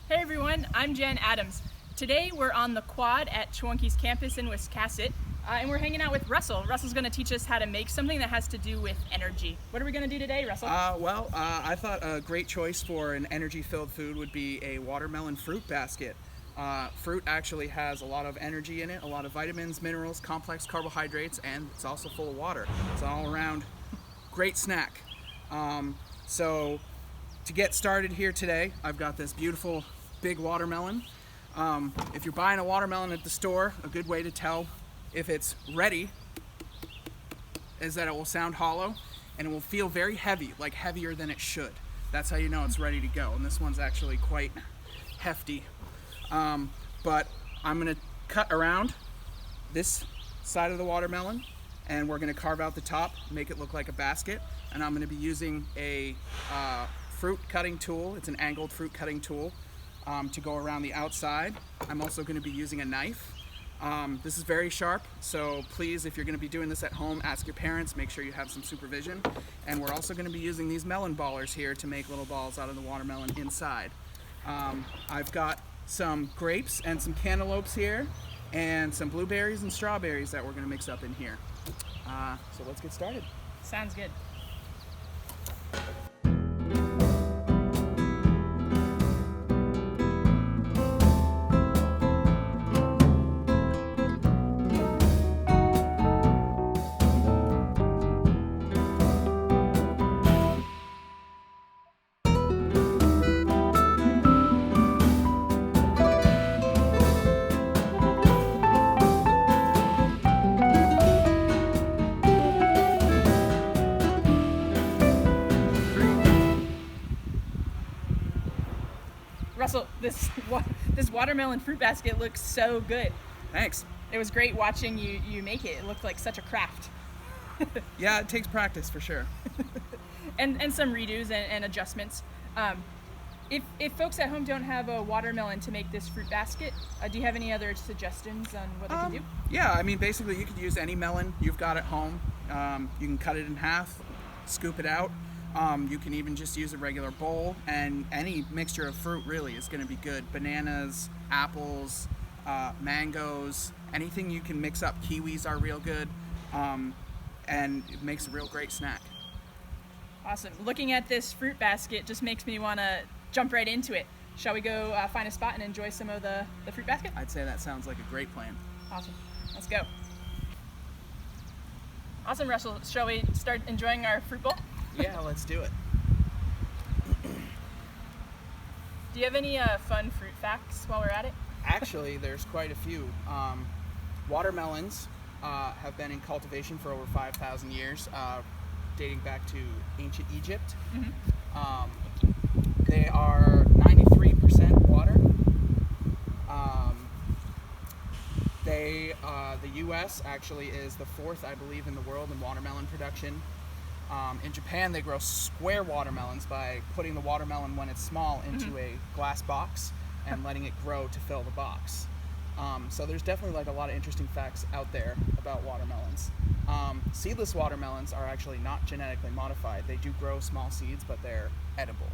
Hey everyone, I'm Jen Adams. Today we're on the quad at Shumaker's campus in Wiscasset, and we're hanging out with Russell. Russell's going to teach us how to make something that has to do with energy. What are we going to do today, Russell? I thought a great choice for an energy-filled food would be a watermelon fruit basket. Fruit actually has a lot of energy in it, a lot of vitamins, minerals, complex carbohydrates, and it's also full of water. It's an all-around great snack. So to get started here today, I've got this beautiful big watermelon. If you're buying a watermelon at the store, a good way to tell if it's ready is that it will sound hollow and it will feel very heavy, like heavier than it should. That's how you know it's ready to go. And this one's actually quite hefty. But I'm gonna cut around this side of the watermelon and we're gonna carve out the top, make it look like a basket. And I'm gonna be using a fruit cutting tool. It's an angled fruit cutting tool to go around the outside. I'm also going to be using a knife. This is very sharp, so please, if you're going to be doing this at home, ask your parents, make sure you have some supervision. And we're also going to be using these melon ballers here to make little balls out of the watermelon inside. I've got some grapes and some cantaloupes here, and some blueberries and strawberries that we're going to mix up in here. So let's get started. Sounds good. Russell, this watermelon fruit basket looks so good. Thanks. It was great watching you make it. It looked like such a craft. Yeah, it takes practice for sure. and some redos and adjustments. If folks at home don't have a watermelon to make this fruit basket, do you have any other suggestions on what they can do? Yeah, I mean, basically you could use any melon you've got at home. You can cut it in half, scoop it out. You can even just use a regular bowl, and any mixture of fruit really is going to be good. Bananas, apples, mangoes, anything you can mix up. Kiwis are real good, and it makes a real great snack. Awesome. Looking at this fruit basket just makes me want to jump right into it. Shall we go find a spot and enjoy some of the fruit basket? I'd say that sounds like a great plan. Awesome. Let's go. Awesome, Russell. Shall we start enjoying our fruit bowl? Yeah, let's do it. Do you have any fun fruit facts while we're at it? Actually, there's quite a few. Watermelons have been in cultivation for over 5,000 years, dating back to ancient Egypt. Mm-hmm. They are 93% water. The U.S. actually is the fourth, I believe, in the world in watermelon production. In Japan, they grow square watermelons by putting the watermelon when it's small into a glass box and letting it grow to fill the box. So there's definitely like a lot of interesting facts out there about watermelons. Seedless watermelons are actually not genetically modified. They do grow small seeds, but they're edible,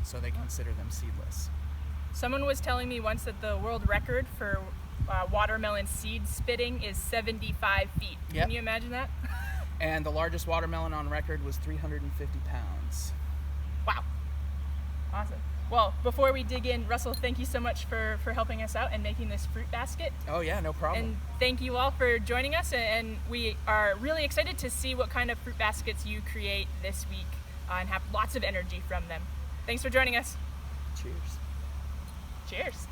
so they consider them seedless. Someone was telling me once that the world record for watermelon seed spitting is 75 feet. Yep. Can you imagine that? And the largest watermelon on record was 350 pounds. Wow. Awesome. Well, before we dig in, Russell, thank you so much for helping us out and making this fruit basket. Oh yeah, no problem. And thank you all for joining us, and we are really excited to see what kind of fruit baskets you create this week and have lots of energy from them. Thanks for joining us. Cheers. Cheers.